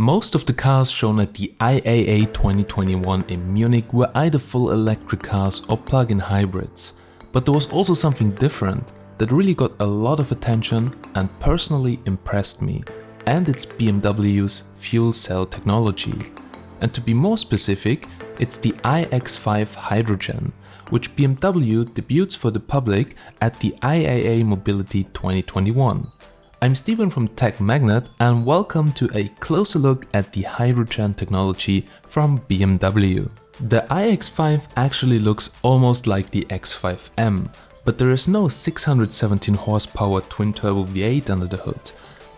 Most of the cars shown at the IAA 2021 in Munich were either full electric cars or plug-in hybrids. But there was also something different that really got a lot of attention and personally impressed me, and it's BMW's fuel cell technology. And to be more specific, it's the iX5 Hydrogen, which BMW debuts for the public at the IAA Mobility 2021. I'm Steven from Tech Magnet and welcome to a closer look at the hydrogen technology from BMW. The iX5 actually looks almost like the X5M, but there is no 617 horsepower twin-turbo V8 under the hood.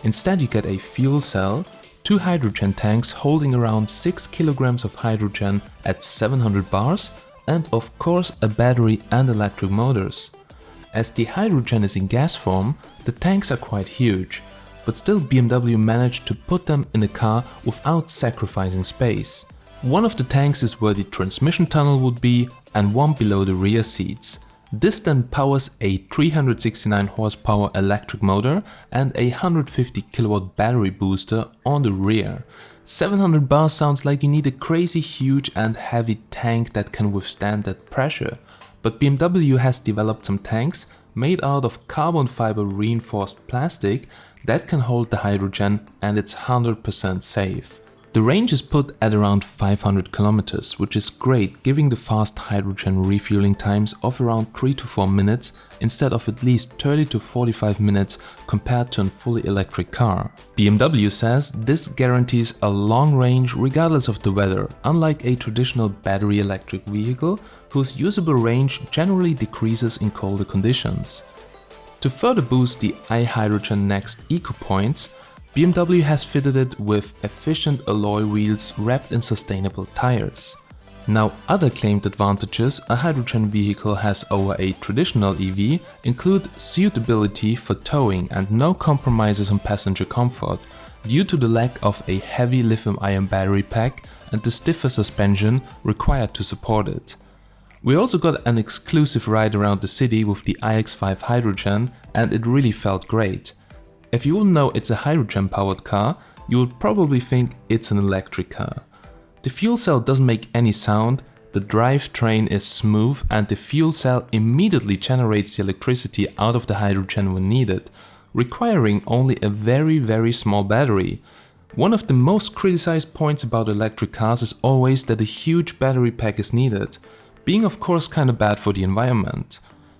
Instead you get a fuel cell, two hydrogen tanks holding around 6 kilograms of hydrogen at 700 bars, and of course a battery and electric motors. As the hydrogen is in gas form, the tanks are quite huge, but still BMW managed to put them in a car without sacrificing space. One of the tanks is where the transmission tunnel would be and one below the rear seats. This then powers a 369 horsepower electric motor and a 150 kilowatt battery booster on the rear. 700 bars sounds like you need a crazy huge and heavy tank that can withstand that pressure. But BMW has developed some tanks made out of carbon fiber reinforced plastic that can hold the hydrogen, and it's 100% safe. The range is put at around 500 kilometers, which is great, giving the fast hydrogen refueling times of around 3 to 4 minutes instead of at least 30 to 45 minutes compared to a fully electric car. BMW says this guarantees a long range regardless of the weather, unlike a traditional battery electric vehicle whose usable range generally decreases in colder conditions. To further boost the iHydrogen Next Eco Points, BMW has fitted it with efficient alloy wheels wrapped in sustainable tires. Now, other claimed advantages a hydrogen vehicle has over a traditional EV include suitability for towing and no compromises on passenger comfort due to the lack of a heavy lithium-ion battery pack and the stiffer suspension required to support it. We also got an exclusive ride around the city with the iX5 Hydrogen, and it really felt great. If you wouldn't know it's a hydrogen-powered car, you would probably think it's an electric car. The fuel cell doesn't make any sound, the drivetrain is smooth, and the fuel cell immediately generates the electricity out of the hydrogen when needed, requiring only a very small battery. One of the most criticized points about electric cars is always that a huge battery pack is needed, being of course kinda bad for the environment.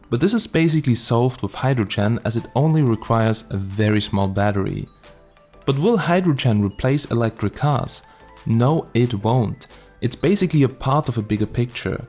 But this is basically solved with hydrogen as it only requires a very small battery. But will hydrogen replace electric cars? No, it won't. It's basically a part of a bigger picture.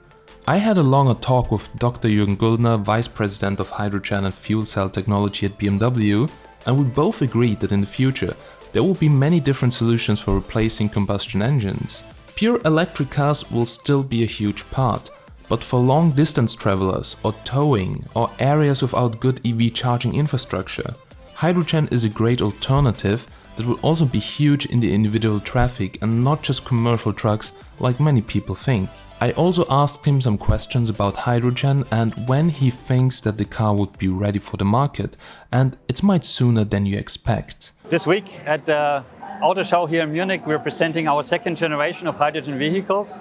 I had a longer talk with Dr. Jürgen Guldner, Vice President of Hydrogen and Fuel Cell Technology at BMW, and we both agreed that in the future there will be many different solutions for replacing combustion engines. Pure electric cars will still be a huge part. But for long distance travelers or towing or areas without good EV charging infrastructure, hydrogen is a great alternative that will also be huge in the individual traffic and not just commercial trucks like many people think. I also asked him some questions about hydrogen and when he thinks that the car would be ready for the market, and it's much sooner than you expect. This week at the Auto Show here in Munich, we're presenting our second generation of hydrogen vehicles.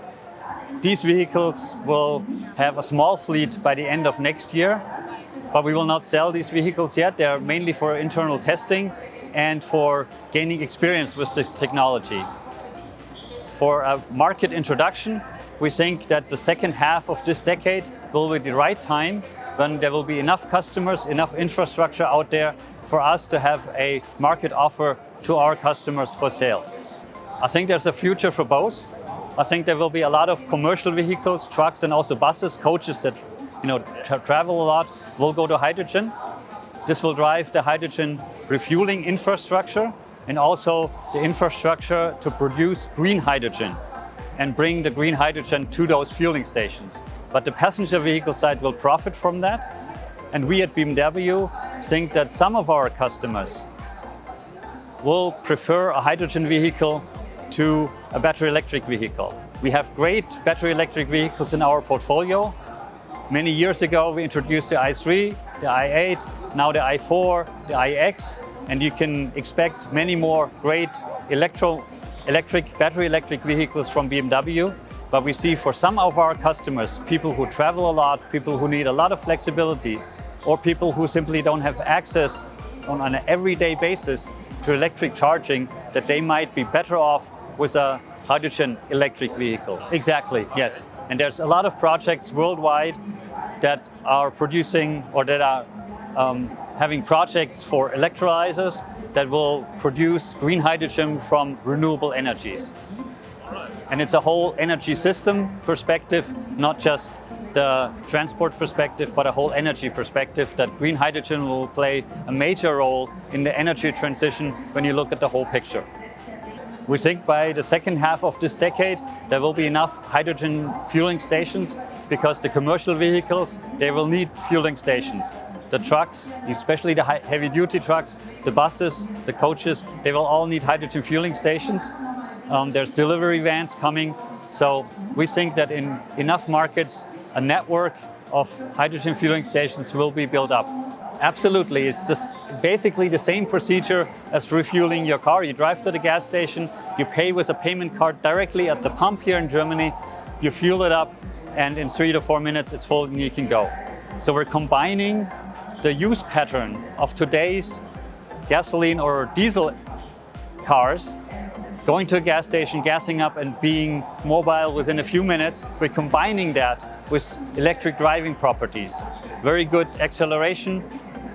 These vehicles will have a small fleet by the end of next year, but we will not sell these vehicles yet. They are mainly for internal testing and for gaining experience with this technology. For a market introduction, we think that the second half of this decade will be the right time when there will be enough customers, enough infrastructure out there for us to have a market offer to our customers for sale. I think there's a future for both. I think there will be a lot of commercial vehicles, trucks and also buses, coaches that travel a lot will go to hydrogen. This will drive the hydrogen refueling infrastructure and also the infrastructure to produce green hydrogen and bring the green hydrogen to those fueling stations. But the passenger vehicle side will profit from that. And we at BMW think that some of our customers will prefer a hydrogen vehicle to a battery electric vehicle. We have great battery electric vehicles in our portfolio. Many years ago we introduced the i3, the i8, now the i4, the iX, and you can expect many more great battery electric vehicles from BMW, but we see for some of our customers, people who travel a lot, people who need a lot of flexibility, or people who simply don't have access on an everyday basis to electric charging, that they might be better off with a hydrogen electric vehicle. Exactly, yes. And there's a lot of projects worldwide that are producing or that are having projects for electrolyzers that will produce green hydrogen from renewable energies. And it's a whole energy system perspective, not just the transport perspective, but a whole energy perspective, that green hydrogen will play a major role in the energy transition when you look at the whole picture. We think by the second half of this decade, there will be enough hydrogen fueling stations, because the commercial vehicles, they will need fueling stations. The trucks, especially the heavy-duty trucks, the buses, the coaches, they will all need hydrogen fueling stations. There's delivery vans coming. So we think that in enough markets, a network of hydrogen fueling stations will be built up. Absolutely, it's just basically the same procedure as refueling your car. You drive to the gas station, you pay with a payment card directly at the pump here in Germany, you fuel it up, and in 3 to 4 minutes it's full and you can go. So we're combining the use pattern of today's gasoline or diesel cars, going to a gas station, gassing up and being mobile within a few minutes. We're combining that with electric driving properties. Very good acceleration,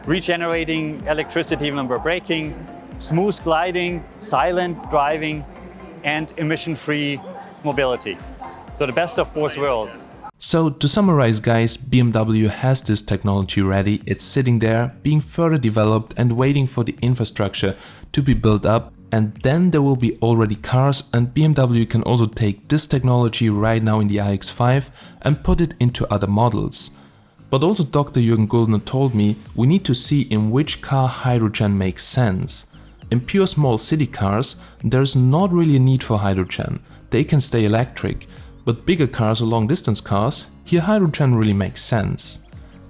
regenerating electricity when we're braking, smooth gliding, silent driving, and emission-free mobility. So the best of both worlds. So to summarize, guys, BMW has this technology ready, it's sitting there, being further developed and waiting for the infrastructure to be built up, and then there will be already cars, and BMW can also take this technology right now in the iX5 and put it into other models. But also Dr. Jürgen Guldner told me we need to see in which car hydrogen makes sense. In pure small city cars, there's not really a need for hydrogen, they can stay electric. But bigger cars or long distance cars, here hydrogen really makes sense.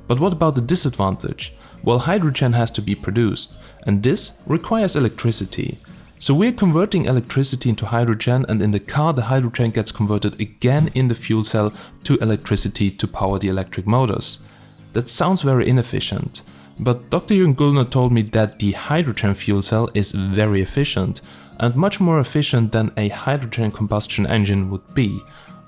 But what about the disadvantage? Well, hydrogen has to be produced, and this requires electricity. So we're converting electricity into hydrogen, and in the car the hydrogen gets converted again in the fuel cell to electricity to power the electric motors. That sounds very inefficient, but Dr. Jürgen Guldner told me that the hydrogen fuel cell is very efficient, and much more efficient than a hydrogen combustion engine would be.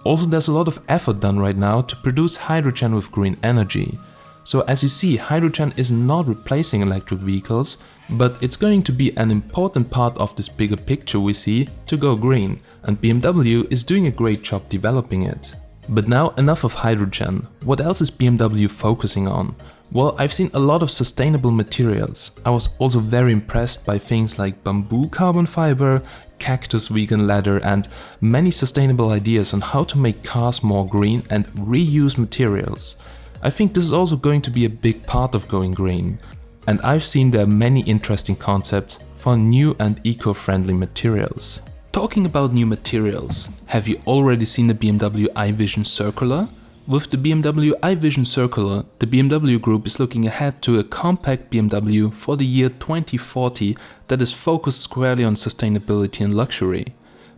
Also, there's a lot of effort done right now to produce hydrogen with green energy. So as you see, hydrogen is not replacing electric vehicles, but it's going to be an important part of this bigger picture we see to go green, and BMW is doing a great job developing it. But now enough of hydrogen. What else is BMW focusing on? Well, I've seen a lot of sustainable materials. I was also very impressed by things like bamboo carbon fiber, cactus vegan leather, and many sustainable ideas on how to make cars more green and reuse materials. I think this is also going to be a big part of going green. And I've seen there are many interesting concepts for new and eco-friendly materials. Talking about new materials, have you already seen the BMW iVision Circular? With the BMW iVision Circular, the BMW Group is looking ahead to a compact BMW for the year 2040 that is focused squarely on sustainability and luxury.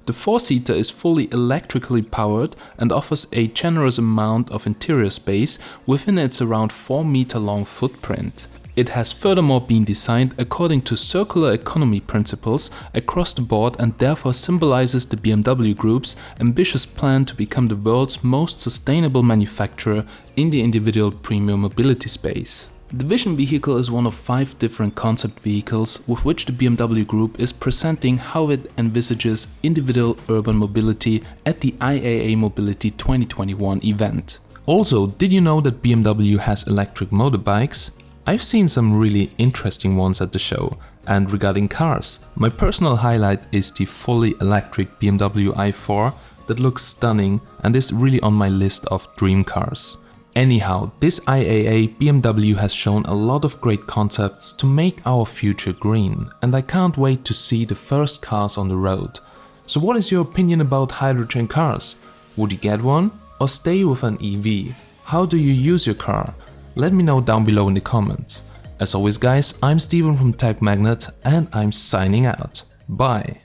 The four-seater is fully electrically powered and offers a generous amount of interior space within its around 4-meter long footprint. It has furthermore been designed according to circular economy principles across the board and therefore symbolizes the BMW Group's ambitious plan to become the world's most sustainable manufacturer in the individual premium mobility space. The Vision vehicle is one of 5 different concept vehicles with which the BMW Group is presenting how it envisages individual urban mobility at the IAA Mobility 2021 event. Also, did you know that BMW has electric motorbikes? I've seen some really interesting ones at the show. And regarding cars, my personal highlight is the fully electric BMW i4 that looks stunning and is really on my list of dream cars. Anyhow, this IAA BMW has shown a lot of great concepts to make our future green, and I can't wait to see the first cars on the road. So what is your opinion about hydrogen cars? Would you get one or stay with an EV? How do you use your car? Let me know down below in the comments. As always guys, I'm Steven from Tech Magnet and I'm signing out. Bye!